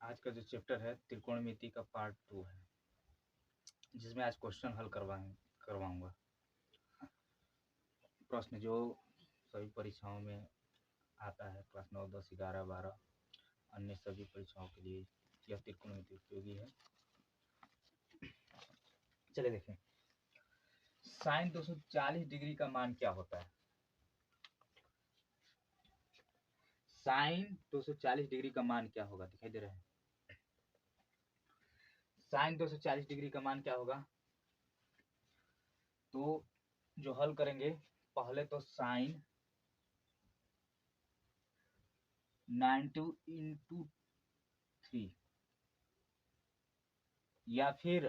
आज का जो चैप्टर है त्रिकोणमिति का पार्ट 2 है, जिसमें आज क्वेश्चन हल करवाऊंगा। प्रश्न जो सभी परीक्षाओं में आता है, क्लास 9, 10, 11, 12 अन्य सभी परीक्षाओं के लिए यह त्रिकोणमिति उपयोगी है। चलिए देखें, साइन 240 डिग्री का मान क्या होता है। साइन 240 डिग्री का मान क्या होगा, दिखाई दे रहा है। साइन 240 डिग्री का मान क्या होगा, तो जो हल करेंगे पहले तो साइन 90 × 3, या फिर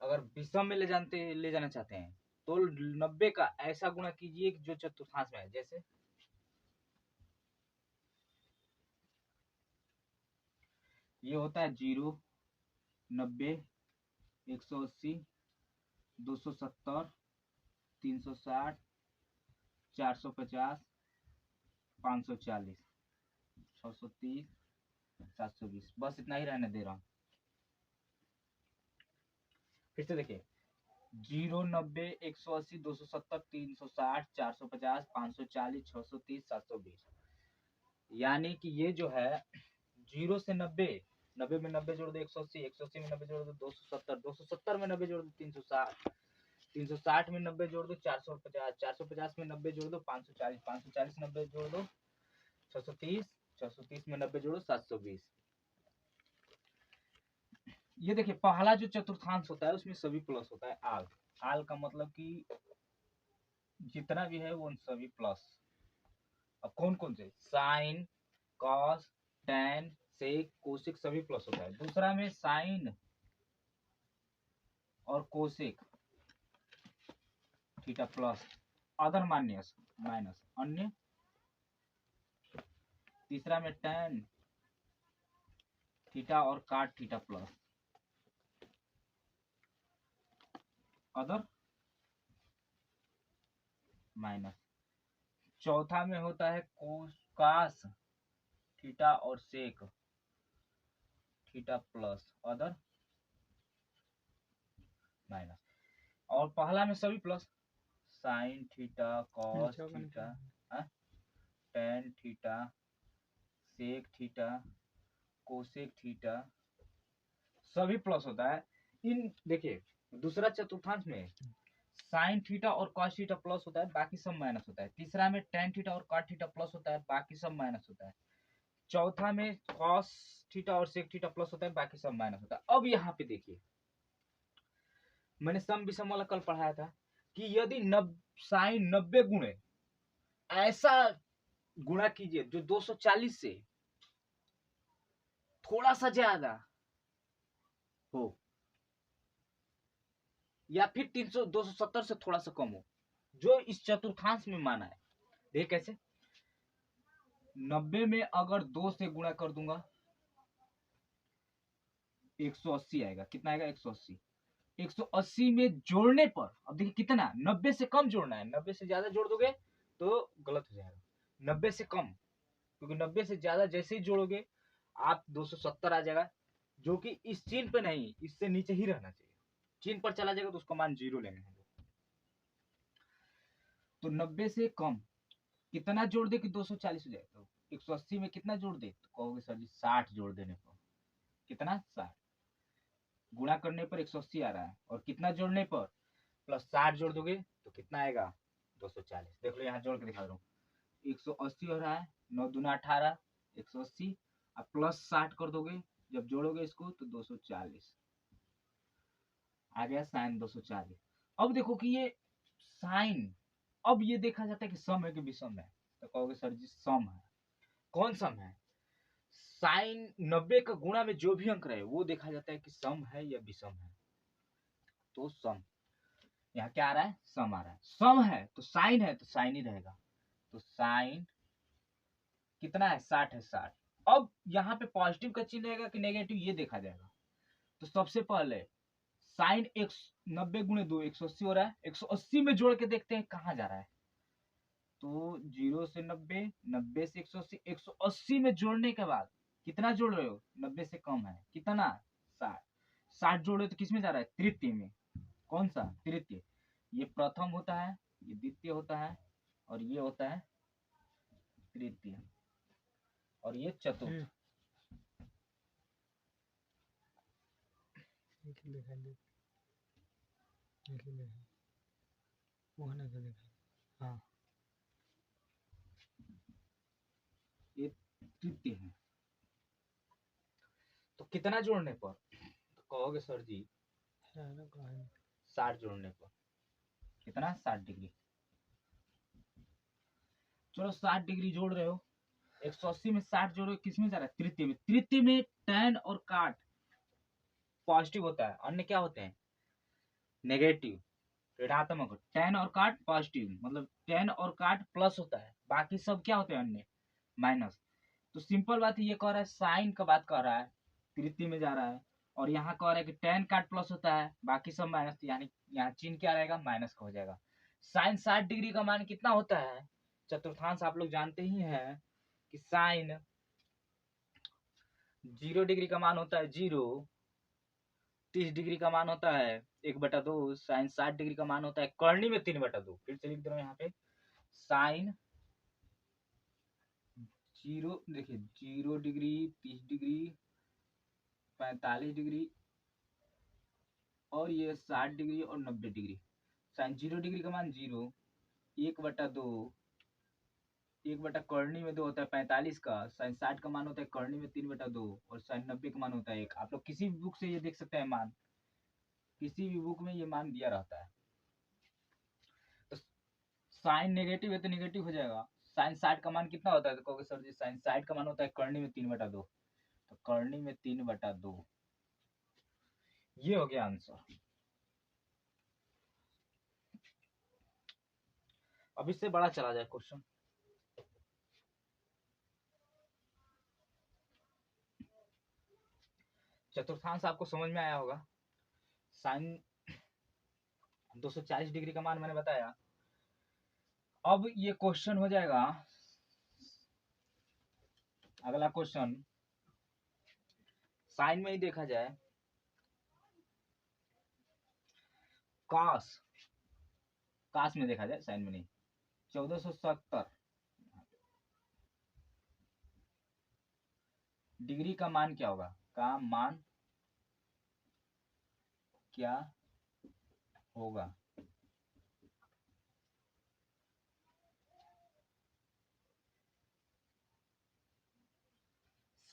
अगर विषम में ले जाना चाहते हैं तो 90 का ऐसा गुणा कीजिए जो चतुर्थांश में है। जैसे ये होता है 0, 90, 180, 270, 360, 450, 540, 630, 720। बस इतना ही रहने दे रहा हूं। फिर से देखिए 0, 90, 180, 270, 360, 450, 540, 630, 720। यानी कि ये जो है 0 से 90, 90 में 90 जोड़ दो 180, 180 में 90 जोड़ दो 270, 270 में 90 जोड़ दो 360, 360 में 90 जोड़ दो 450, 450 में 90 जोड़ दो 540, 540 में 90 जोड़ दो 630, 630 में 90 जोड़ो 720। ये देखिए पहला जो चतुर्थांश होता है उसमें सभी प्लस होता है। आल आल का मतलब कि जितना भी है वो सभी प्लस। अब कौन कौन से, साइन, कॉस, टैन, सेक, कोसेक सभी प्लस होता है। दूसरा में साइन और cosec theta plus, other minus अन्य। तीसरा में टैन थीटा और काट थीटा प्लस, अदर माइनस। चौथा में होता है कास थीटा और sec theta plus, other minus. और पहला में सभी plus, sine theta, cos theta, tan theta, sec theta, cosec theta सभी प्लस होता है। इन देखिए दूसरा चतुर्थांश में साइन थीटा और कॉस थीटा प्लस होता है, बाकी सब माइनस होता है। तीसरा में टैन थीटा और कॉट थीटा प्लस होता है, बाकी सब माइनस होता है। चौथा में कॉस थीटा और सेक थीटा प्लस होता है, बाकी सब माइनस होता है। अब यहाँ पे देखिए मैंने सम विषम वाला कल पढ़ाया था कि यदि साइन 90 गुणे ऐसा गुणा कीजिए जो 240 से थोड़ा सा ज्यादा हो, या फिर 270 से थोड़ा सा कम हो, जो इस चतुर्थांश में माना है। देख कैसे, 90 में अगर 2 से गुणा कर दूंगा 180 आएगा। कितना आएगा, 180। 180 में जोड़ने पर, अब देखिए कितना, 90 से कम जोड़ना है। 90 से ज्यादा जोड़ दोगे तो गलत हो जाएगा। 90 से कम, क्योंकि 90 से ज्यादा जैसे ही जोड़ोगे आप 270 आ जाएगा, जो कि इस चिन्ह पे नहीं, इससे नीचे ही रहना चाहिए। चिन्ह पर चला जाएगा तो उसका मान 0 लेंगे हम लोग। तो 90 से कम कितना जोड़ दे कि 240 हो जाए। तो 180 में कितना जोड़ दे, तो कहोगे सर जी 60 जोड़ देने पर। कितना, 60। गुणा करने पर 180 आ रहा है, और कितना जोड़ने पर, प्लस 60 जोड़ दोगे तो कितना आएगा, 240। देख लो यहाँ जोड़ के दिखा रहा हूँ, 180 हो रहा है, 9 दूना 18, 180, अब प्लस 60 कर दोगे, जब जोड़ोगे इसको तो 240 आ गया, साइन 240। अब देखो कि ये साइन, अब ये देखा जाता है कि सम है कि विषम है, तो कहोगे सर जी सम है। कौन सम है, साइन 90 का गुणा में जो भी अंक रहे वो देखा जाता है कि सम है या विषम है। तो सम, यहाँ क्या आ रहा है, सम आ रहा है। सम है तो साइन ही रहेगा। तो साइन कितना है, 60 है, 60। अब यहाँ पे पॉजिटिव का चिन्ह रहेगा कि नेगेटिव ये देखा जाएगा। तो सबसे पहले साइन 90 गुणे 2 180 हो रहा है, 180 में जोड़ के देखते हैं कहाँ जा रहा है। तो 0 से 90, 90 से 180, 180 में जोड़ने के बाद कितना जोड़ रहे हो? 90 से कम है, कितना? 60। 60 जोड़ रहे हो तो किसमें जा रहा है? तृतीय में। कौन सा? तृतीय। ये प्रथम होता है, ये द्वितीय होता है, और ये होता है तृतीय, और ये चतुर्थ। हाँ ये तृतीय है। तो कितना जोड़ने पर? तो कहोगे सर जी 60 जोड़ने पर। कितना? 60 डिग्री। चलो 60 डिग्री जोड़ रहे हो, 180 में 60 जोड़ो, किसमें जा रहा है? तृतीय में। तृतीय में tan और काट पॉजिटिव होता है, अन्य क्या होते हैं? नेगेटिव, ऋणात्मक। tan और काट पॉजिटिव, मतलब tan और काट प्लस होता है, बाकी सब क्या होते हैं? अन्य, माइनस। तो सिंपल बात ये कह रहा है, साइन का बात कर रहा है, तृतीय में जा रहा है, और यहाँ कह रहा है कि tan काट प्लस होता है, बाकी सब माइनस, यानी यहाँ चिन्ह क्या रहेगा? माइनस का हो जाएगा। साइन 60 डिग्री का मान कितना होता है? चतुर्थांश आप लोग जानते ही हैं कि साइन 0 डिग्री का मान होता है 0, 30 डिग्री का मान होता है 1/2, साइन 60 डिग्री का मान होता है करनी में 3/2। फिर से लिख दे रहा हूँ यहाँ पे, साइन 0, देखिए 0 डिग्री, 30 डिग्री, 45 डिग्री, और ये 60 डिग्री और 90 डिग्री। साइन 0 डिग्री का मान 0, 1/2, 1/करनी में 2 होता है 45 का, साइन 60 का मान होता है करनी में 3/2, और साइन 90 का मान होता है 1। आप लोग किसी भी बुक से ये देख सकते हैं मान, किसी भी बुक में ये मान दिया रहता है। तो साइन नेगेटिव है तो नेगेटिव हो जाएगा। साइन 60 का मान कितना होता है? तो कहोगे सर जी साइन 60 का मान होता है करनी में 3/2, तो करनी में 3/2, ये हो गया आंसर। अब इससे बड़ा चला जाए क्वेश्चन। चतुर्थांश आपको समझ में आया होगा। साइन 240 डिग्री का मान मैंने बताया। अब ये क्वेश्चन हो जाएगा, अगला क्वेश्चन साइन में ही देखा जाए। काश, काश में देखा जाए, साइन में नहीं। 1470 डिग्री का मान क्या होगा? का मान क्या होगा?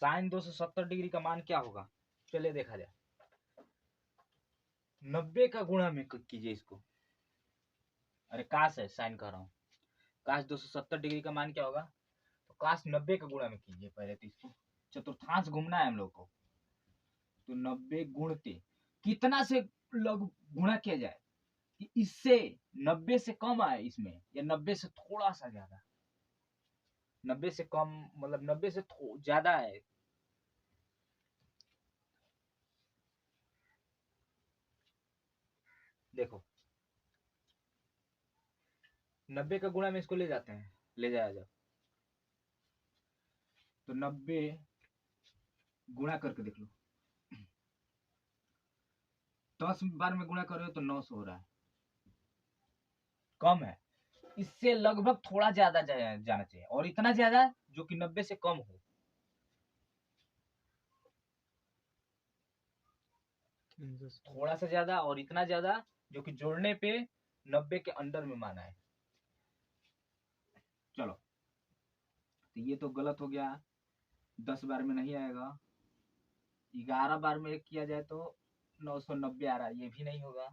साइन 270 डिग्री का मान क्या होगा? चलिए देखा जाए। 90 का गुणा में कीजिए इसको। अरे काश है, साइन कह रहा हूँ। काश 270 डिग्री का मान क्या होगा? तो काश 90 का गुणा में कीजिए पहले तो इसको। चतुर्थांश घूमना है हम लोग को, तो 90 गुणते कितना से लग गुणा किया जाए कि इससे 90 से कम आए इसमें, या 90 से थोड़ा सा ज्यादा। 90 से कम मतलब 90 से ज्यादा है। देखो 90 का गुणा में इसको ले जाते हैं, ले जाया जाओ, तो 90 गुणा करके देख लो। 10 बार में गुणा कर रहे हो तो 900 हो रहा है, कम है। इससे लगभग थोड़ा ज्यादा जाना चाहिए, और इतना ज्यादा जो कि 90 से कम हो। थोड़ा सा ज्यादा और इतना ज्यादा जो कि जोड़ने पे 90 के अंडर में माना है। चलो, तो ये तो गलत हो गया, 10 बार में नहीं आएगा। 11 बार में किया जाए तो 990 आ रहा है, ये भी नहीं होगा।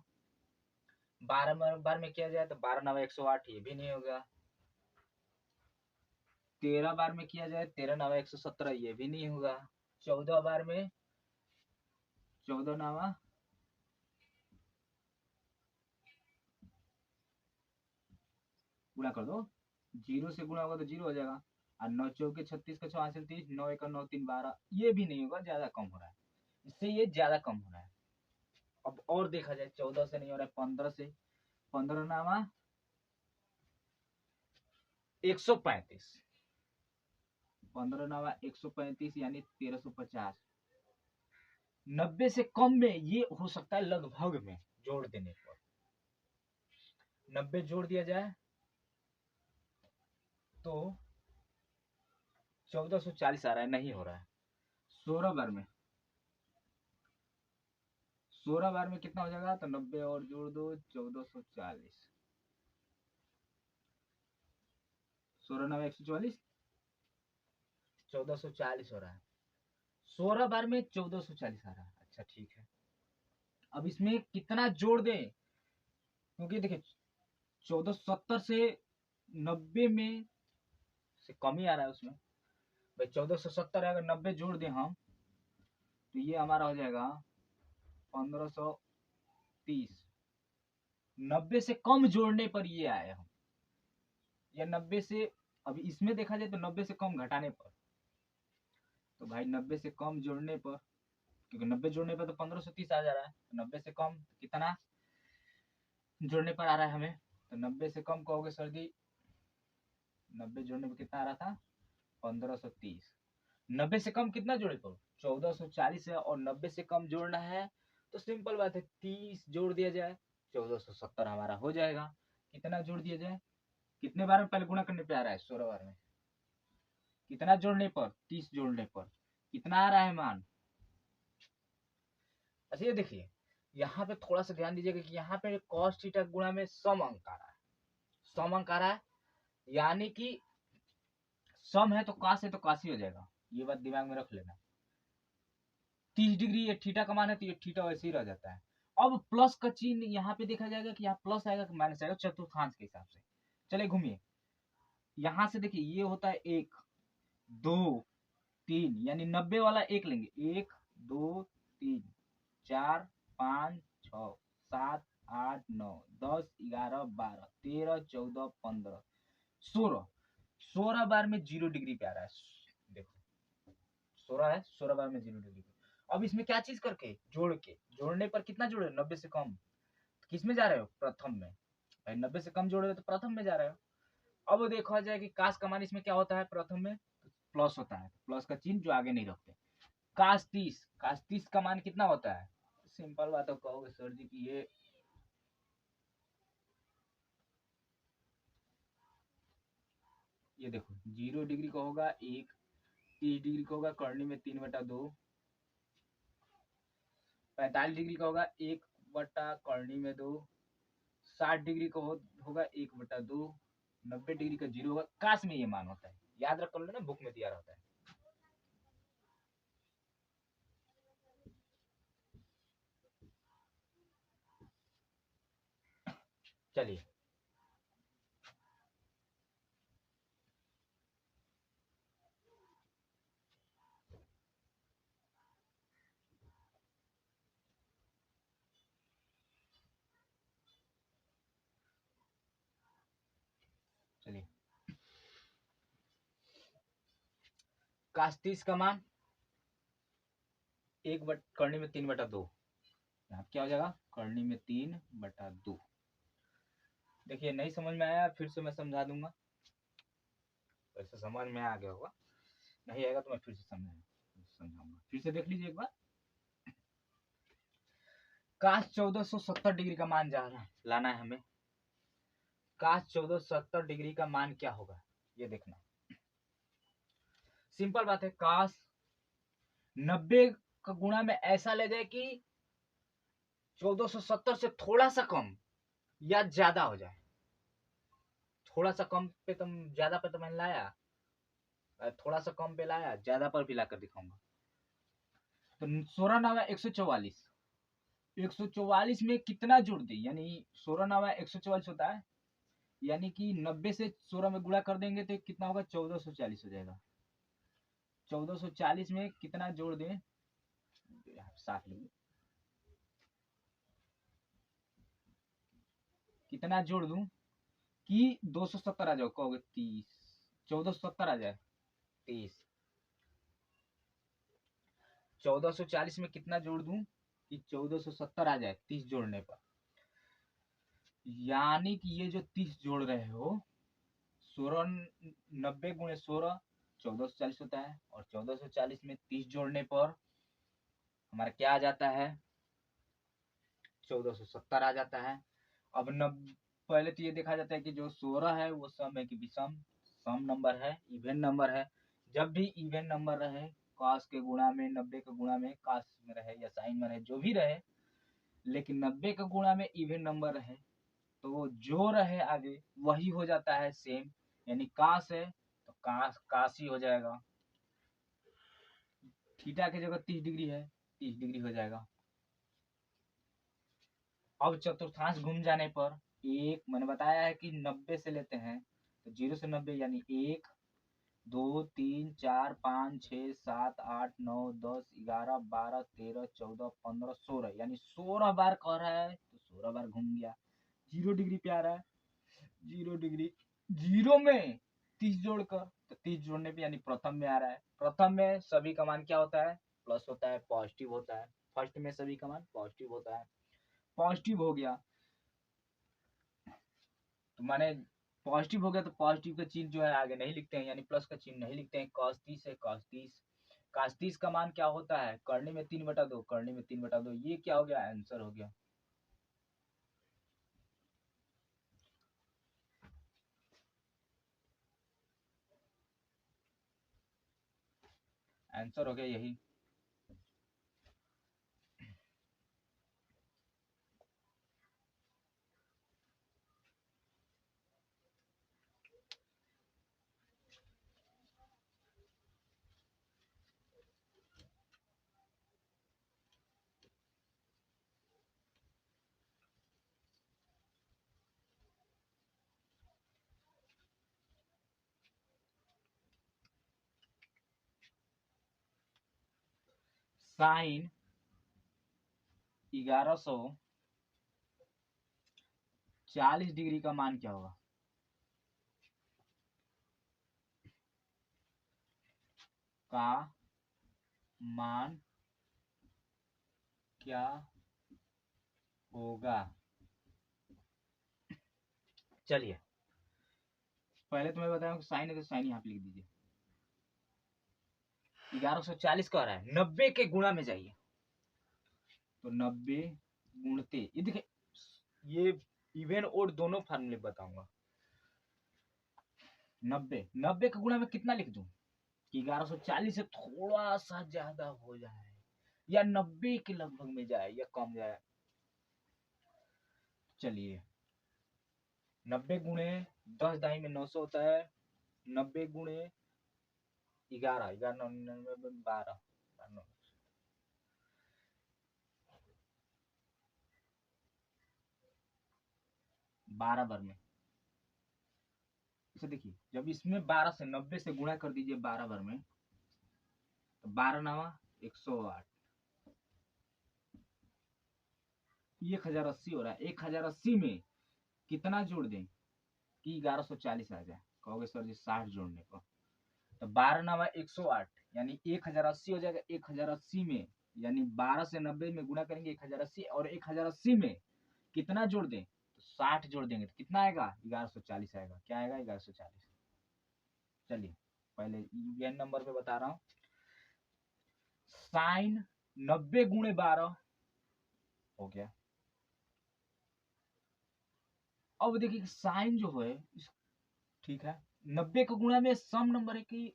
12 बार में किया जाए तो 12 9 108, ये भी नहीं होगा। 13 बार में किया जाए 13 9 117, ये भी नहीं होगा। 14 बार में 14 9 गुणा कर दो, 0 से गुणा होगा तो 0 हो जाएगा, और 9 चौके 36 का 6 हासिल 30, 9 1 9 3 12, ये भी नहीं होगा, ज्यादा कम हो रहा है। इससे ये ज्यादा कम हो रहा है। अब और देखा जाए, 14 से नहीं हो रहा है, 15 से। 15 नामा 135, 15 नवा 135 यानी 1350। 90 से कम में ये हो सकता है लगभग में जोड़ देने पर। 90 जोड़ दिया जाए तो 1440 आ रहा है, नहीं हो रहा है। 16 बार में 16 बार में कितना हो जाएगा, तो 90 और जोड़ दो 1440। 16 नवा 144, 1440 हो रहा है। 16 बार में 1440 आ रहा है। अच्छा ठीक है, अब इसमें कितना जोड़ दें, क्योंकि देखिए 1470 से 90 में से कम ही आ रहा है उसमें। भाई 1470 है, अगर 90 जोड़ दें हम तो ये हमारा हो जाएगा 1530। 90 से कम जोड़ने पर ये आए हम, या 90 से, अभी इसमें देखा जाए तो 90 से कम घटाने पर, तो भाई 90 से कम जोड़ने पर, क्योंकि 90 जोड़ने पर तो 1530 आ जा रहा है, 90 से कम कितना जोड़ने पर आ रहा है हमें, तो 90 से कम कहोगे सर जी, 90 जोड़ने पर कितना आ रहा था 1530। 90 से कम कितना जोड़े तो 1440 है, और 90 से कम जोड़ना है तो सिंपल बात है 30 जोड़ दिया जाए, 1470 हमारा हो जाएगा। कितना जोड़ दिया जाए, कितने बार में पहले गुणा करने पे आ रहा है, 16 बार में, कितना जोड़ने पर, 30 जोड़ने पर कितना आ रहा है मान। अच्छा ये देखिए, यहाँ पे थोड़ा सा ध्यान दीजिएगा कि यहाँ पे cos थीटा गुणा में सम अंक आ रहा है, सम अंक आ रहा है, यानी कि सम है तो काश है तो काश ही हो जाएगा, ये बात दिमाग में रख लेना। 30 डिग्री ये थीटा का मान है तो ये थीटा वैसे ही रह जाता है। अब प्लस का चिन्ह यहाँ पे देखा जाएगा कि यहाँ प्लस आएगा कि माइनस आएगा, चतुर्थांश के हिसाब से। चले घूमिए, यहाँ से देखिए ये होता है 1 2 3, यानी 90 वाला 1 लेंगे, 1 2 3 4 5 6 7 8 9 10 11 12 13 14 15 16। 16 बार में 0 डिग्री पे आ रहा है, देखो 16 है, 16 बार में 0 डिग्री पे। अब इसमें क्या चीज करके जोड़ के, जोड़ने पर कितना जोड़े, 90 से कम, किस में जा रहे हो, प्रथम में। भाई 90 से कम जोड़े तो प्रथम में जा रहे हो। अब देखा जाए कि काश का मान इसमें क्या होता है, प्रथम में प्लस होता है, प्लस का चिन्ह जो आगे नहीं रखते। काश 30 का मान कितना होता है, सिंपल बात है, कहोगे सर जी की ये देखो 0 डिग्री का होगा 1, 30 डिग्री का होगा करनी में 3/2, 45 डिग्री का होगा 1/2, 60 डिग्री का होगा 1/2, 90 डिग्री का 0 होगा। काश में ये मान होता है, याद रख लो ना, बुक में दिया रहता है। चलिए चलिए, काश 30 का मान करनी में 3/2, यहाँ क्या हो जाएगा, करनी में 3/2। देखिए नहीं समझ में आया, फिर से मैं समझा दूंगा, वैसे समझ में आ गया होगा, नहीं आएगा तो मैं फिर से समझाऊंगा, फिर से देख लीजिए एक बार। काश 1470 डिग्री का मान लाना है हमें। काश 1470 डिग्री का मान क्या होगा, ये देखना। सिंपल बात है, काश 90 का गुणा में ऐसा ले जाए कि 1470 से थोड़ा सा कम या ज्यादा हो जाए। थोड़ा सा कम पे तुम ज्यादा पे तो मैंने लाया, थोड़ा सा कम पे लाया, ज्यादा पर भी लाकर दिखाऊंगा। तो 16 नवा 144, 144 में कितना जोड़ दे, यानी 16 नवा 144 होता है, यानी कि 90 से 16 में गुणा कर देंगे तो कितना होगा, 1440 हो जाएगा। 1440 में कितना जोड़ दें, साफ लिखिए, कितना जोड़ दूं कि 270 आ जाओ, कहोगे 30, 1470 आ जाए 30। 1440 में कितना जोड़ दूं कि 1470 आ जाए 30 जोड़ने पर, यानी कि ये जो 30 जोड़ रहे हो, 16 90 गुणे 16 1440 होता है, और 1440 में 30 जोड़ने पर हमारा क्या आ जाता है, 1470 आ जाता है। अब पहले तो ये देखा जाता है कि जो 16 है वो सम है कि विषम, सम नंबर है, इवन नंबर है। जब भी इवन नंबर रहे, कॉस के गुणा में, 90 के गुणा में, कॉस में रहे या साइन में रहे, जो भी रहे, लेकिन 90 के गुणा में इवन नंबर रहे तो वो जो रहे आगे वही हो जाता है सेम। यानी काश है तो काश ही हो जाएगा। थीटा की जगह 30 डिग्री है, 30 डिग्री हो जाएगा। अब चतुर्थांश घूम जाने पर एक, मैंने बताया है कि 90 से लेते हैं तो 0 से 90 यानी 1 2 3 4 5 6 7 8 9 10 11 12 13 14 15 16 यानी 16 बार कह रहा है तो 16 बार घूम गया। 0 डिग्री पे आ रहा है, 0 डिग्री, 0 में 30 जोड़कर, तो 30 जोड़ने पे यानी प्रथम में आ रहा है। प्रथम में सभी का मान क्या होता है, प्लस होता है, पॉजिटिव होता है। फर्स्ट में सभी का मान पॉजिटिव होता है, पॉजिटिव हो गया तो माने पॉजिटिव हो गया तो पॉजिटिव का चिन्ह जो है आगे नहीं लिखते हैं, यानी प्लस का चिन्ह नहीं लिखते हैं। cos 30 है, cos 30, cos 30 का मान क्या होता है, करने में 3/2, करने में 3/2, ये क्या हो गया, आंसर हो गया। आंसर हो गया यही। साइन 1140 डिग्री का मान क्या होगा, का मान क्या होगा। चलिए पहले तो मैं बताऊं कि साइन है तो साइन यहाँ पे लिख दीजिए। 1140 कह रहा है, 90 के गुणा में जाइए तो 90 गुणते, ये देखिए ये इवन और दोनों फार्मूले बताऊंगा। 90 का गुणा में कितना लिख दूं कि 1140 से थोड़ा सा ज्यादा हो जाए या 90 के लगभग में जाए या कम जाए। चलिए 90 गुणे 10 दाई में 900 होता है, 90 गुणे 11, 11 99 12, 12 बार में। इसे देखिए जब इसमें 12 से 90 से गुणा कर दीजिए 12 बार में तो 12 नवा 108, 1080 हो रहा है। 1080 में कितना जोड़ दें कि 1140 आ जाए, कहोगे सर जी 60 जोड़ने पर, तो 12 नवा 108 यानी 1080 हो जाएगा। 1080 में यानी 12 से 90 में गुणा करेंगे 1080, और 1080 में कितना जोड़ दें तो 60 जोड़ देंगे तो कितना आएगा, 1140 आएगा। क्या आएगा, 1140। चलिए पहले ये नंबर पे बता रहा हूँ, साइन 90 गुणे 12 हो गया। अब देखिए साइन जो है ठीक है, 90 के गुणा में सम नंबर है कि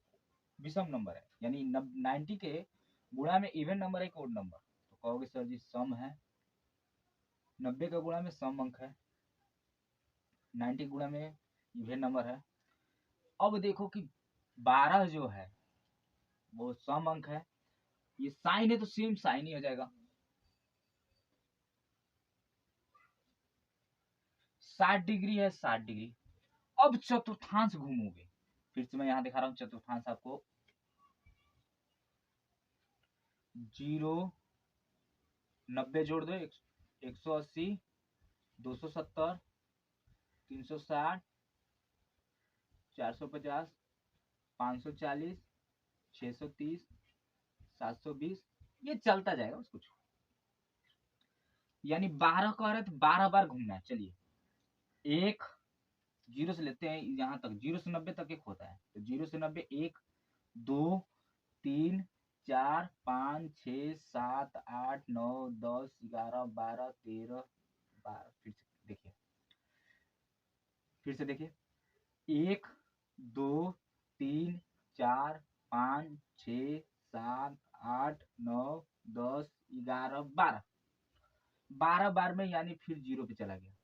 विषम नंबर है, यानी 90 के गुणा में इवन नंबर है कि ओड नंबर, तो कहोगे सर जी सम है। 90 का गुणा में सम अंक है, 90 गुणा में इवन नंबर है। अब देखो कि 12 जो है वो सम अंक है, ये साइन है तो सेम साइन ही हो जाएगा। 60 डिग्री है, 60 डिग्री। अब चतुर्थांश घूमोगे, फिर से मैं यहां दिखा रहा हूं चतुर्थांश आपको। 0 90 जोड़ दो, 180 270 360 450 540 630 720, ये चलता जाएगा बस कुछ, यानी 12 कह रहे तो 12 बार घूमना है। चलिए एक 0 से लेते हैं यहाँ तक, 0 से 90 तक एक होता है तो 0 से 90 1 2 3 4 5 6 7 8 9 10 11 12 13 12 फिर से देखिए 1 2 3 4 5 6 7 8 9 10 11 12 12 बार में यानी फिर 0 पे चला गया।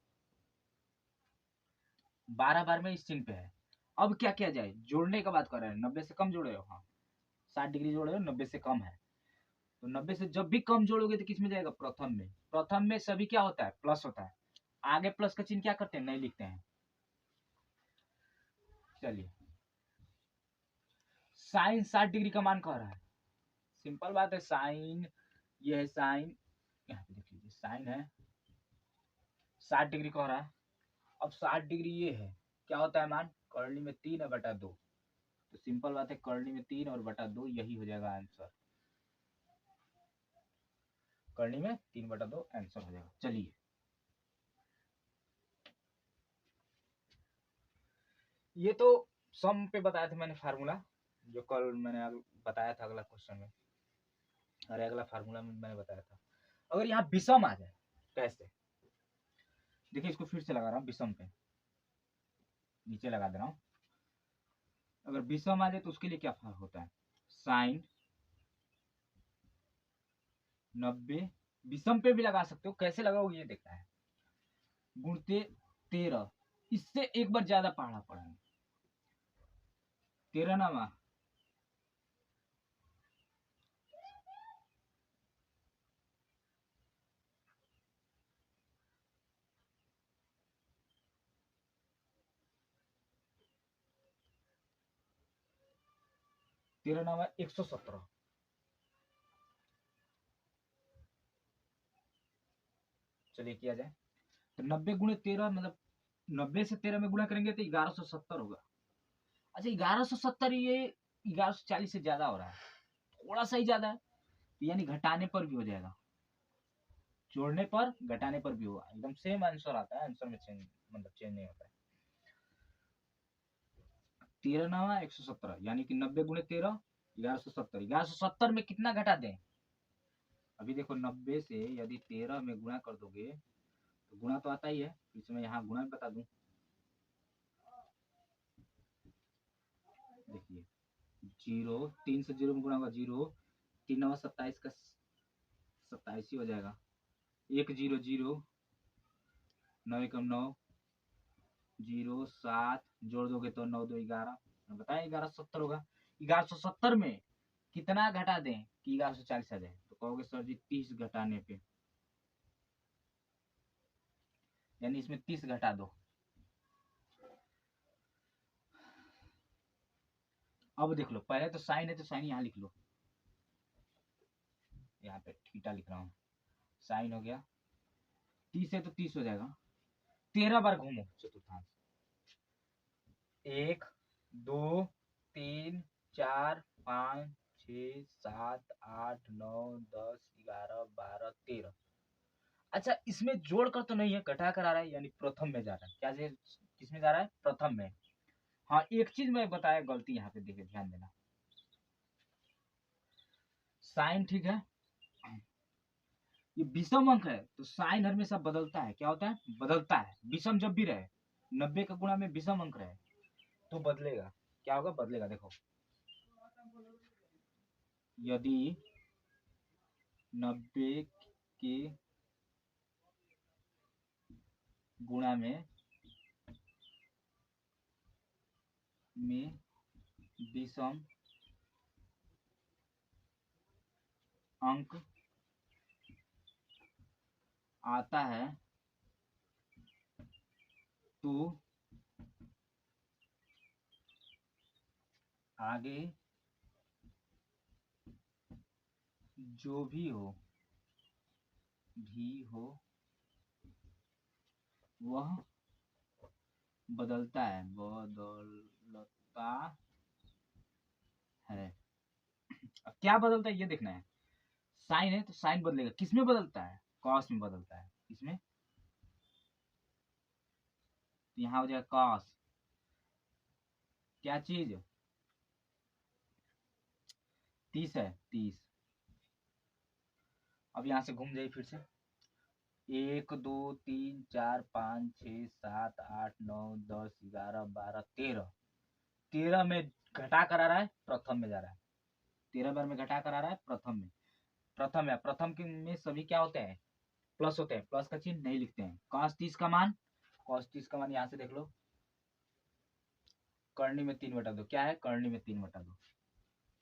12 बार में इस चिन्ह पे है। अब क्या किया जाए, जोड़ने का बात कर रहे हैं। 90 से कम जोड़ रहे हो, हाँ 60 डिग्री जोड़ रहे हो, 90 से कम है तो 90 से जब भी कम जोड़ोगे तो किस में जाएगा, प्रथम में। प्रथम में सभी क्या होता है, प्लस होता है। आगे प्लस का चिन्ह क्या करते हैं, नहीं लिखते हैं। चलिए साइन 60 डिग्री का मान कह रहा है। सिंपल बात है, साइन ये है, साइन यहाँ पे देख लीजिए, साइन है 60 डिग्री कह रहा है। अब 60 डिग्री ये है, क्या होता है मान, करनी में 3 और बटा 2। तो सिंपल बात है, करनी में 3 और बटा 2 यही हो जाएगा आंसर। करनी में 3 बटा 2 आंसर हो जाएगा। चलिए ये तो सम पे बताया था मैंने फार्मूला, जो कल मैंने बताया था अगला क्वेश्चन में। अरे अगला फार्मूला में मैंने बताया था। अगर यहाँ विषम आ जाए कैसे, देखिए इसको फिर से लगा रहा हूँ विषम पे, नीचे लगा दे रहा हूँ। अगर विषम आ जाए तो उसके लिए क्या होता है, साइन 90, विषम पे भी लगा सकते हो, कैसे लगाओगे ये देखना है, गुणते 13, इससे एक बार ज्यादा पढ़ना पड़ेगा। 13 नामा 13 नामा 117। चलिए किया जाए तो 90 गुणे 13 मतलब 90 से 13 में गुणा करेंगे तो 1170 होगा। अच्छा 1170, ये 1140 से ज्यादा हो रहा है, थोड़ा सा ही ज्यादा है, तो यानी घटाने पर भी हो जाएगा, जोड़ने पर घटाने पर भी होगा, एकदम सेम आंसर आता है, आंसर में चेंज मतलब चेंज नहीं होता है। 13 नवा 117 यानी कि 90 गुणे 13 1170। 1170 में कितना घटा दें, अभी देखो 90 से यदि 13 में गुणा कर दोगे तो गुणा तो आता ही है, इसमें यहाँ गुणा भी बता दूं। देखिए 0 3 से 0 में गुणा होगा 0, 3 नवा 27 का 27 ही हो जाएगा। 1 0 0, 9 कम 9, 0 7 जोड़ दोगे तो 9 2 11, बताया 1170 होगा। 1170 में कितना घटा दें कि 1140 आ जाए, तो कहोगे सर जी 30 घटाने पे, यानी इसमें 30 घटा दो। अब देख लो, पहले तो साइन है तो साइन यहाँ लिख लो, यहाँ पे थीटा लिख रहा हूँ, साइन हो गया, 30 है तो 30 हो जाएगा। 13 बार घूमो चतुर्थांश, 1 2 3 4 5 6 7 8 9 10 11 12 13। अच्छा इसमें जोड़ कर तो नहीं है, घटा कर आ रहा है, यानी प्रथम में जा रहा है। क्या किस में जा रहा है, प्रथम में। हाँ एक चीज मैं बताया गलती, यहाँ पे देखिए ध्यान देना, साइन ठीक है, ये विषम अंक है तो साइन हमेशा बदलता है, क्या होता है, बदलता है। विषम जब भी रहे, 90 का गुणा में विषम अंक रहे तो बदलेगा, क्या होगा, बदलेगा। देखो यदि 90 के गुणा में विषम अंक आता है तो आगे जो भी हो वह बदलता है, है। अब क्या बदलता है ये देखना है, साइन है तो साइन बदलेगा, किसमें बदलता है, कॉस में बदलता है, किसमें, तो यहाँ हो जाएगा कॉस, क्या चीज, 30 है, 30। अब यहाँ से घूम जाइए फिर से। 1 2 3 4 5 6 7 8 9 10 11 12 13। 13 में घटा कर आ रहा है, प्रथम में जा रहा है। 13 बार में घटा कर आ रहा है, प्रथम में। प्रथम है, प्रथम के में सभी क्या होते हैं, प्लस होते हैं। प्लस का चिन्ह नहीं लिखते हैं। cos 30 का मान, cos 30 का मान यहाँ से देख लो, करनी में 3/2 क्या है, करनी में 3/2।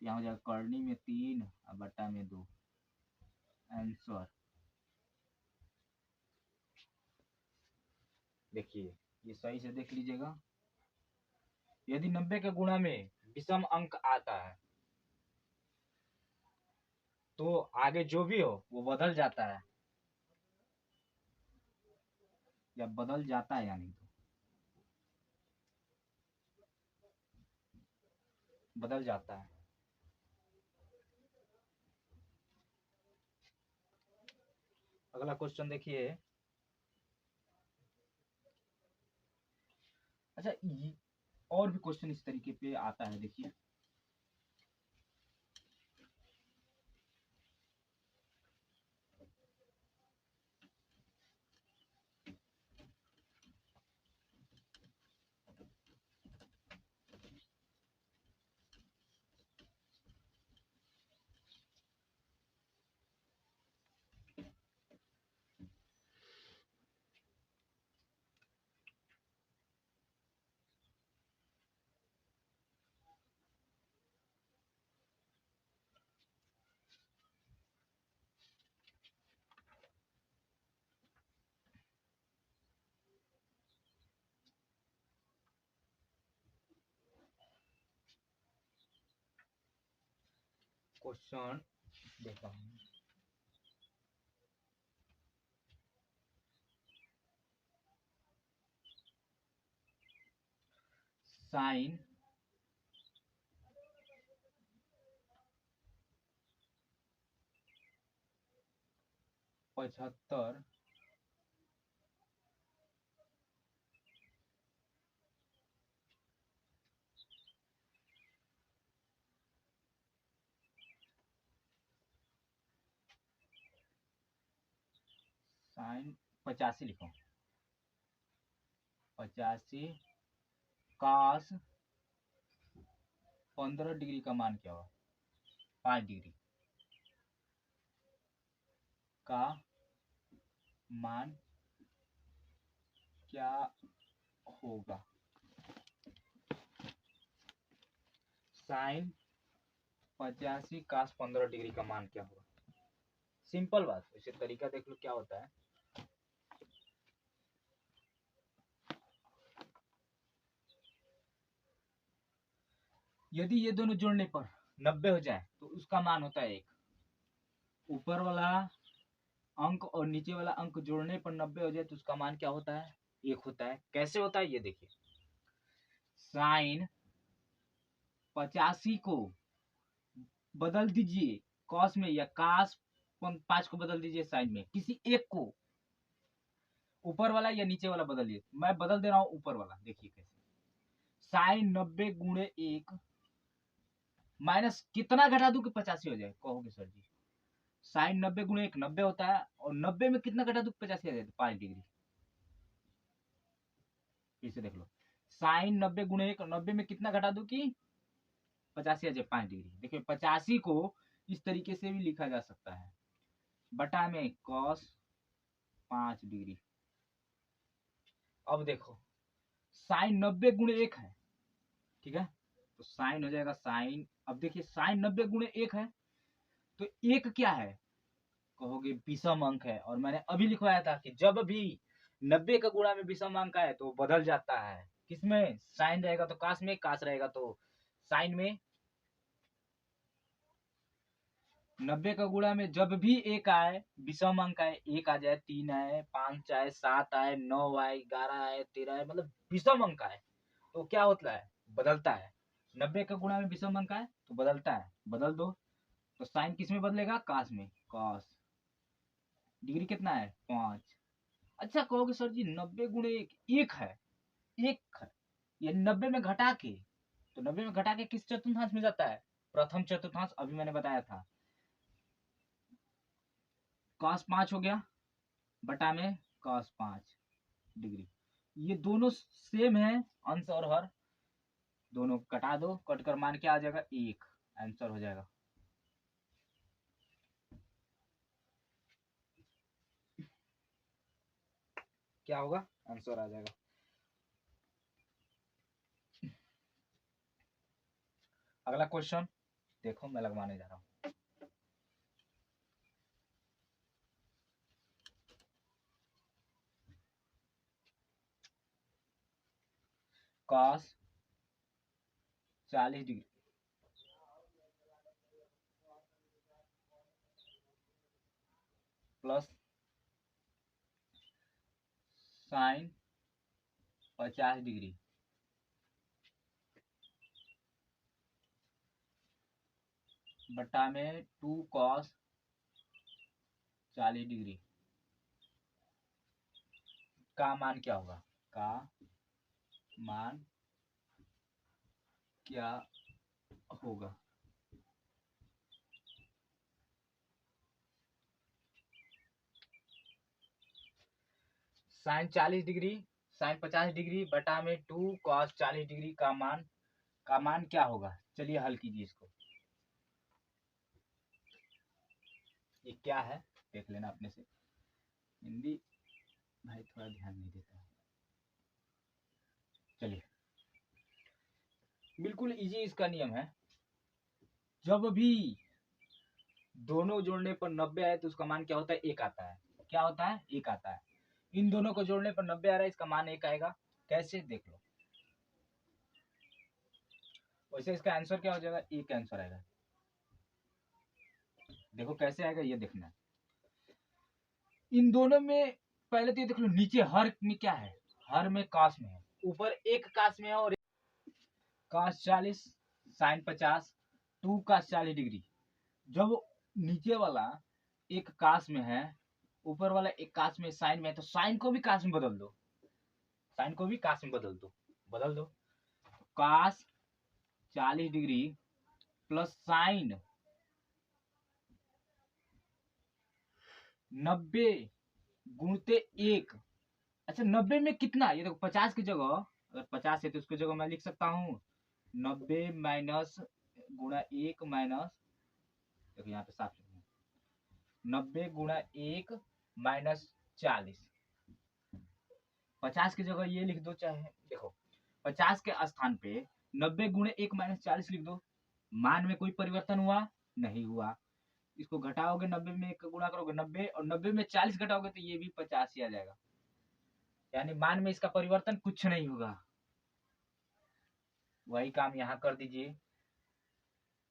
यहाँ हो जाएगा करनी में 3 और बटा में 2। आंसर देखिए, ये सही से देख लीजिएगा। यदि 90 के गुणा में विषम अंक आता है तो आगे जो भी हो वो बदल जाता है, या बदल जाता है, यानी तो बदल जाता है। अगला क्वेश्चन देखिए। अच्छा, और भी क्वेश्चन इस तरीके पे आता है, देखिए। क्वेश्चन देखता हूँ। साइन 75 साइन 85 लिखो। 85 कास 15 डिग्री का मान क्या होगा, 5 डिग्री का मान क्या होगा। साइन 85 कास 15 डिग्री का मान क्या होगा। सिंपल बात, इसे तरीका देख लो क्या होता है। यदि ये दोनों जोड़ने पर 90 हो जाए तो उसका मान होता है 1। ऊपर वाला अंक और नीचे वाला अंक जोड़ने पर 90 हो जाए तो उसका मान क्या होता है, 1 होता है। कैसे होता है ये देखिए। साइन 85 को बदल दीजिए कॉस में, या कास 5 को बदल दीजिए साइन में। किसी एक को, ऊपर वाला या नीचे वाला बदलिए। मैं बदल दे रहा हूं ऊपर वाला, देखिए कैसे। साइन 90 गुणे 1 माइनस कितना घटा दूं कि 85 हो जाए, कहोगे सर जी। साइन 90 गुणे 1 90 होता है, और 90 में कितना घटा दूं 85 आ जाए, 5 डिग्री। फिर से देख लो। साइन 90 गुणे 1 90 में कितना घटा दूं कि 85 आ जाए, 5 डिग्री। देखिए 85 को इस तरीके से भी लिखा जा सकता है, बटा में कॉस 5 डिग्री। अब देखो, साइन 90 गुणे 1 है, ठीक है। तो साइन हो जाएगा साइन, अब देखिए साइन 90 गुणे 1 है, तो 1 क्या है, कहोगे विषम अंक है। और मैंने अभी लिखवाया था कि जब भी 90 का गुणा में विषम अंक आए तो बदल जाता है। किसमें, साइन रहेगा तो कास में, कास रहेगा तो साइन में। 90 का गुणा में जब भी 1 आए, विषम अंक आए, 1 आ जाए, 3 आए, 5 आए, 7 आए, 9 आए, 11 आए, 13 आए, मतलब विषम अंक आए, तो क्या होता है, बदलता है। 90 का गुणा में विषम अंक आए तो बदलता है, बदल दो। तो साइन किस में बदलेगा, कास में, कास। डिग्री कितना है, 5। अच्छा कहोगे सर जी 90 गुणे 1 1 है, 1 है, ये 90 में घटा के, तो 90 में घटा के किस चतुर्थांश में जाता है, प्रथम चतुर्थांश अभी मैंने बताया था, cos 5 हो गया बटा में cos 5 डिग्री। ये दोनों सेम है, अंश और हर दोनों कटा दो, कट कर मान क्या आ जाएगा 1, आंसर हो जाएगा। क्या होगा, आंसर आ जाएगा। अगला क्वेश्चन देखो, मैं लगवाने जा रहा हूं। cos 40 degree plus sign 50 degree बटा में 2 cos 40 डिग्री का मान क्या होगा, का मान क्या होगा। साइन 40 डिग्री साइन 50 डिग्री बटा में 2 cos 40 डिग्री का मान क्या होगा। चलिए हल कीजिए इसको। ये क्या है देख लेना अपने से, हिंदी भाई थोड़ा ध्यान नहीं देता है। चलिए, बिल्कुल इजी इसका नियम है, जब भी दोनों जोड़ने पर 90 आए तो उसका मान क्या होता है, 1 आता है। क्या होता है, 1 आता है। इन दोनों को जोड़ने पर 90 आ रहा है, इसका मान 1 आएगा। कैसे, देख लो। वैसे इसका आंसर क्या हो जाएगा, 1 आंसर आएगा। देखो कैसे आएगा, ये देखना है। इन दोनों में पहले तो ये देख लो, नीचे हर में क्या है, हर में काश में है, ऊपर एक काश में है और काश 40 साइन 50 2 काश 40 डिग्री। जब नीचे वाला एक काश में है, ऊपर वाला एक काश में साइन में है, तो साइन को भी काश में बदल दो, साइन को भी काश में बदल दो। काश 40 डिग्री प्लस साइन 90 गुणते 1। अच्छा 90 में कितना, ये देखो 50 की जगह, अगर 50 है तो उसकी जगह मैं लिख सकता हूँ 90 माइनस गुणा 1 माइनस, देखो यहाँ पे साफ 90 गुणा 1 माइनस 40। 50 की जगह ये लिख दो, चाहे देखो 50 के स्थान पे 90 गुणे 1 माइनस 40 लिख दो। मान में कोई परिवर्तन हुआ, नहीं हुआ। इसको घटाओगे 90 में 1 गुणा करोगे 90, और 90 में 40 घटाओगे तो ये भी 50 ही आ जाएगा। यानी मान में इसका परिवर्तन कुछ नहीं होगा। वही काम यहाँ कर दीजिए।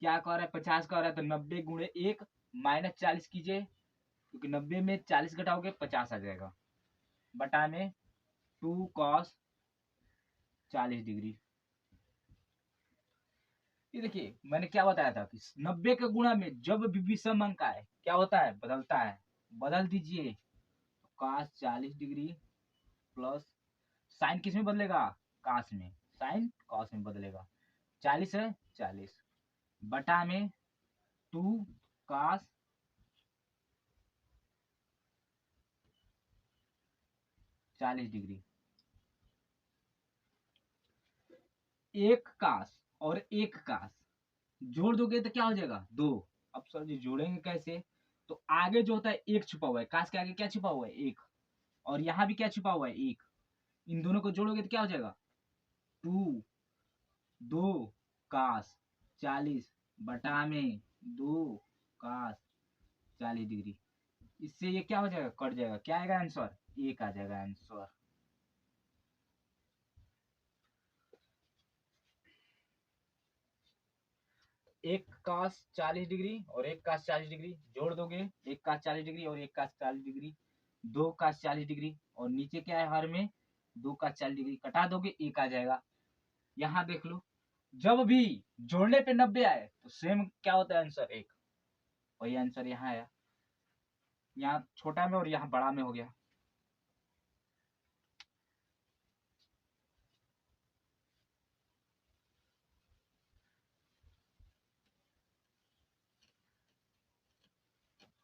क्या कह रहा है, 50 कह रहा है तो 90 गुणे 1 माइनस 40 कीजिए, क्योंकि 90 में 40 घटाओगे 50 आ जाएगा, बटा में 2 cos 40 डिग्री। ये देखिए मैंने क्या बताया था कि 90 के गुणा में जब भी विषम अंक आए क्या होता है, बदलता है। बदल दीजिए, cos 40 डिग्री प्लस साइन किस में बदलेगा, कास में, साइन कॉस में बदलेगा। 40 है 40 बटा में 2 cos 40 डिग्री। एक कास और एक कास जोड़ दोगे तो क्या हो जाएगा, 2। अब सर जी जोड़ेंगे कैसे, तो आगे जो होता है एक छुपा हुआ है, कास के आगे क्या छुपा हुआ है, एक, और यहाँ भी क्या छुपा हुआ है, एक। इन दोनों को जोड़ोगे तो क्या हो जाएगा, 2 2 कास 40 बटा में 2 कास 40 डिग्री। इससे ये क्या हो जाएगा, कट जाएगा, क्या आएगा आंसर, 1 आ जाएगा आंसर। एक कास 40 डिग्री और एक कास 40 डिग्री जोड़ दोगे, एक कास 40 डिग्री और एक कास 40 डिग्री, 2 कास 40 डिग्री, और नीचे क्या है हर में 2 कास 40 डिग्री, कटा दोगे 1 आ जाएगा। यहाँ देख लो, जब भी जोड़ने पे 90 आए तो सेम क्या होता है आंसर, 1। वही आंसर यहाँ आया, यहाँ छोटा में और यहाँ बड़ा में हो गया।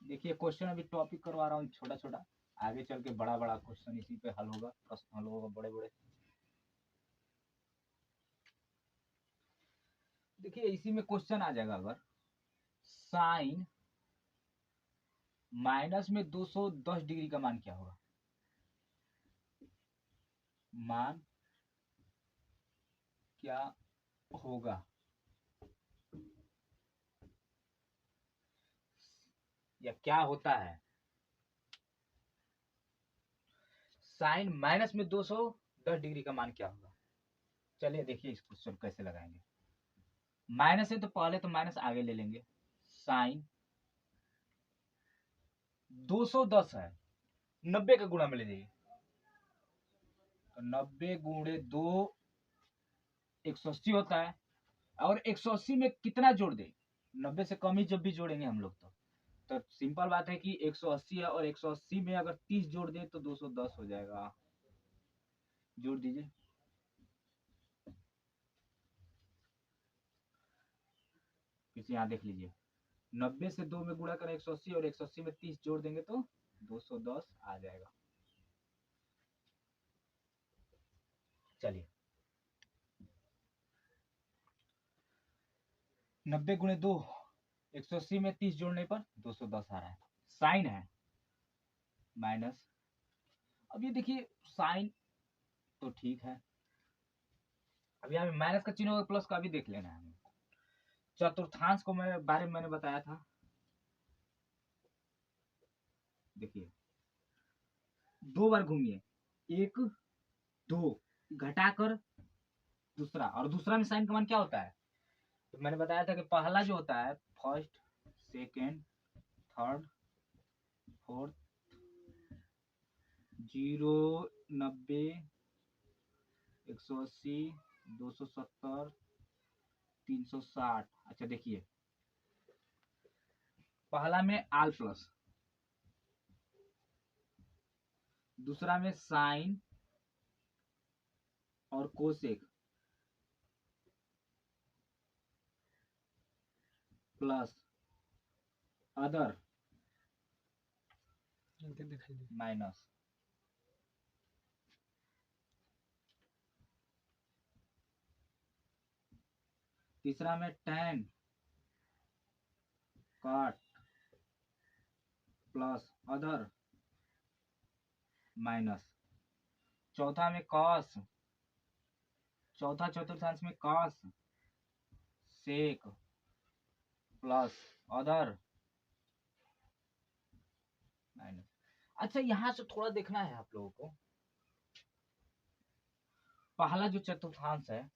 देखिए क्वेश्चन अभी टॉपिक करवा रहा हूँ छोटा छोटा, आगे चल के बड़ा बड़ा क्वेश्चन इसी पे हल होगा, प्रश्न हल होगा बड़े बड़े। देखिए इसी में क्वेश्चन आ जाएगा, अगर साइन माइनस में 210 डिग्री का मान क्या होगा, मान क्या होगा, या क्या होता है। साइन माइनस में 210 डिग्री का मान क्या होगा। चलिए देखिए इस क्वेश्चन कैसे लगाएंगे। माइनस है तो पहले तो माइनस आगे ले लेंगे। साइन 210 है, 90 का गुणा में ले जाइए, तो 90 गुणे 2 180 होता है। और 180 में कितना जोड़ दे, 90 से कम ही जब भी जोड़ेंगे हम लोग तो सिंपल बात है कि 180 है, और 180 में अगर 30 जोड़ दे तो 210 हो जाएगा। जोड़ दीजिए, फिर से यहाँ देख लीजिए, 90 से 2 में गुणा करें 180, और 180 में 30 जोड़ देंगे तो 210 आ जाएगा। चलिए 90 गुणे 2, 180 में 30 जोड़ने पर 210 आ रहा है। साइन है माइनस, अब ये देखिए साइन तो ठीक है, अब यहाँ में माइनस का चिन्ह होगा, प्लस का भी देख लेना है हमें। चतुर्थांश को मैं बारे में मैंने बताया था, देखिए 2 बार घूमिए, 1 2 घटाकर दूसरा, और दूसरा में साइन का मान क्या होता है, तो मैंने बताया था कि पहला जो होता है फर्स्ट, सेकेंड, थर्ड, फोर्थ, 0, 90, 180, 270, 360। अच्छा देखिए पहला में आल प्लस, दूसरा में साइन और कोसेक प्लस अदर दिखाई दे। माइनस, तीसरा में tan cot plus other minus, चौथा में कॉस, चौथा चतुर्थांश में cos sec plus other minus. अच्छा यहां से थोड़ा देखना है आप लोगों को, पहला जो चतुर्थांश है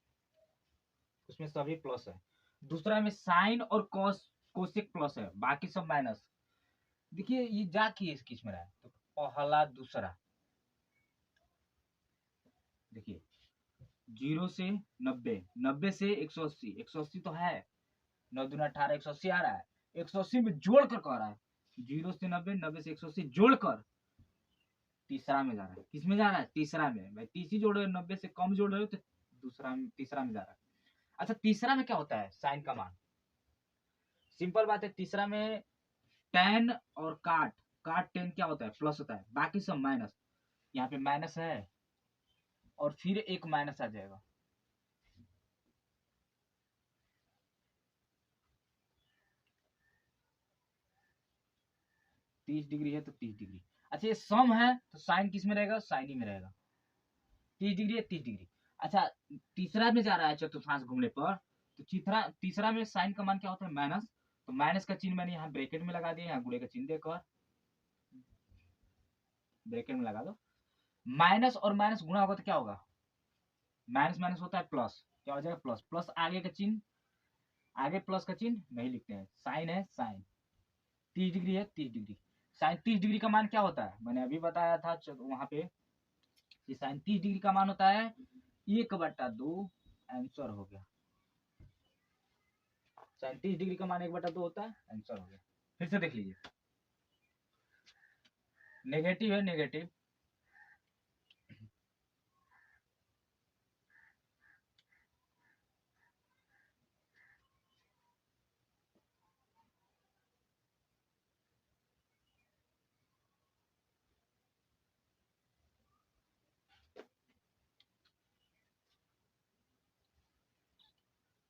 उसमें सभी प्लस है, दूसरा में साइन और कॉस कोसेक प्लस है, बाकी सब माइनस। देखिए ये जा किस में रहा है, तो पहला दूसरा, देखिए 0 से 90, 90 से 180, 180 तो है, 9 दूना 18, 180 आ रहा है, 180 में जोड़ कर कह रहा है, 0 से 90, 90 से 180 जोड़कर तीसरा में जा रहा है। किस में जा रहा है, तीसरा में। भाई तीसरी जोड़ रहे हो, 90 से कम जोड़ रहे हो तो दूसरा में, तीसरा में जा रहा है। अच्छा तीसरा में क्या होता है, साइन का मान, सिंपल बात है, तीसरा में tan और काट, काट tan क्या होता है, प्लस होता है, बाकी सब माइनस, यहाँ पे माइनस है और फिर एक माइनस आ जाएगा। तीस डिग्री है तो 30 डिग्री। अच्छा ये सम है तो साइन किस में रहेगा, साइन ही में रहेगा। 30 डिग्री है 30 डिग्री। अच्छा तीसरा में जा रहा है चतुर्थांश घूमने पर, तो तीसरा में साइन का मान क्या होता है, माइनस, तो माइनस का चिन्ह मैंने यहाँ ब्रैकेट में लगा दिया, यहाँ गुणे का चिन्ह देकर ब्रैकेट में लगा दो। माइनस और माइनस गुणा होगा तो क्या होगा, माइनस माइनस होता है प्लस, क्या हो जाएगा प्लस, प्लस आगे का चिन्ह, आगे प्लस का चिन्ह नहीं लिखते हैं, साइन है साइन, 30 डिग्री है 30 डिग्री। साइन 30 डिग्री का मान क्या होता है, मैंने अभी बताया था वहां पे कि साइन 30 डिग्री का मान होता है 1/2, आंसर हो गया। साइन 30 डिग्री का मान 1/2 होता है, आंसर हो गया। फिर से देख लीजिए, नेगेटिव है नेगेटिव,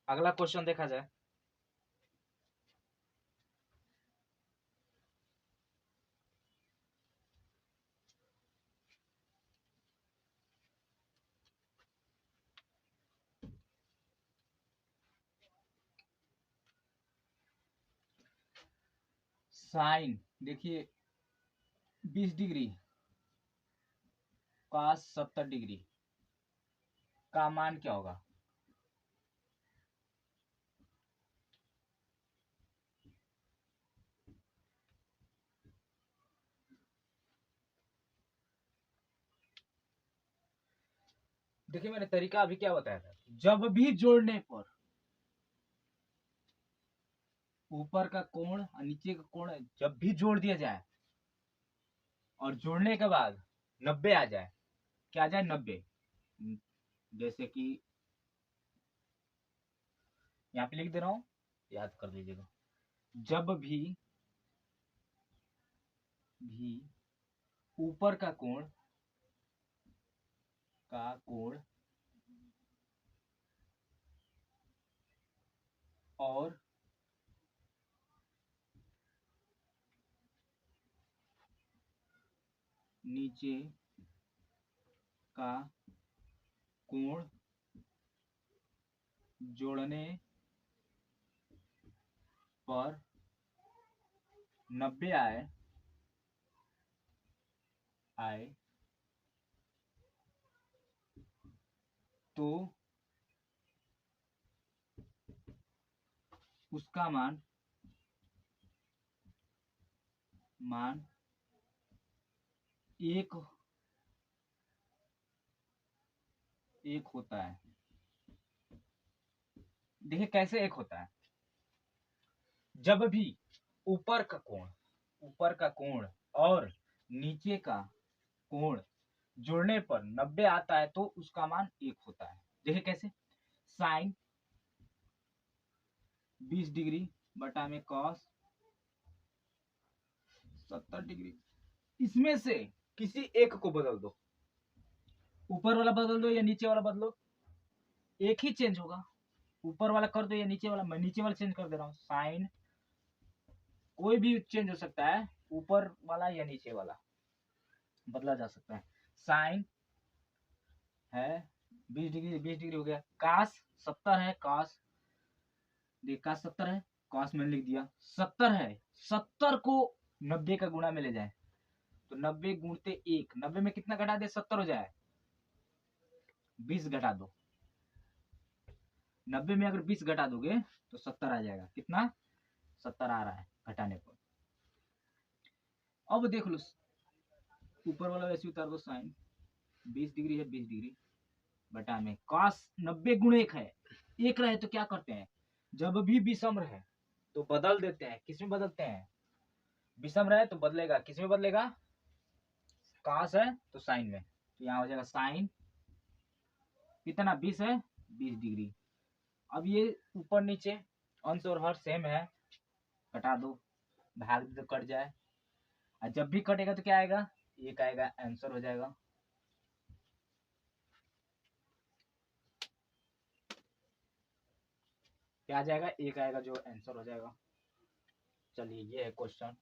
अगला क्वेश्चन देखा जाए। साइन देखिए 20 डिग्री cos 70 डिग्री का मान क्या होगा? देखिए मैंने तरीका अभी क्या बताया था, जब भी जोड़ने पर ऊपर का कोण और नीचे का कोण जब भी जोड़ दिया जाए और जोड़ने के बाद 90 आ जाए, क्या आ जाए 90, जैसे कि यहाँ पे लिख दे रहा हूं, याद कर लीजिएगा। जब भी ऊपर का कोण और नीचे का कोण जोड़ने पर 90 आए तो उसका मान एक होता है। देखिए कैसे एक होता है, जब भी ऊपर का कोण और नीचे का कोण जोड़ने पर 90 आता है तो उसका मान 1 होता है। देखिए कैसे, साइन 20 डिग्री बटा में कॉस 70 डिग्री, इसमें से किसी एक को बदल दो, ऊपर वाला बदल दो या नीचे वाला बदलो, एक ही चेंज होगा। ऊपर वाला कर दो या नीचे वाला, मैं नीचे वाला चेंज कर दे रहा हूँ। साइन कोई भी चेंज हो सकता है, ऊपर वाला या नीचे वाला बदला जा सकता है। साइन है 20 डिग्री, 20 डिग्री हो गया। कास 70 है, कास देख कास 70 है, कास मैंने लिख दिया 70 है। 70 को 90 का गुणा में ले जाए तो 90 गुणते 1, 90 में कितना घटा दे 70 हो जाए, 20 घटा दो। 90 में अगर 20 घटा दोगे तो 70 आ जाएगा। कितना? 70 आ रहा है घटाने पर। अब देख लो, ऊपर वाला वैसे उतार दो, साइन 20 डिग्री है, 20 डिग्री बटा में cos 90 गुण 1 है। एक रहे तो क्या करते हैं, जब भी विषम रहे तो बदल देते हैं। किसमें बदलते हैं? विषम रहे तो बदलेगा, किसमें बदलेगा? cos है तो साइन में, तो यहाँ हो जाएगा साइन कितना 20 है, 20 डिग्री। अब ये ऊपर नीचे अंश और हर सेम है, घटा दो, भाग दो, कट जाए। और जब भी कटेगा तो क्या आएगा? 1 आएगा, आंसर हो जाएगा। क्या आ जाएगा? 1 आएगा जो आंसर हो जाएगा। चलिए ये है क्वेश्चन।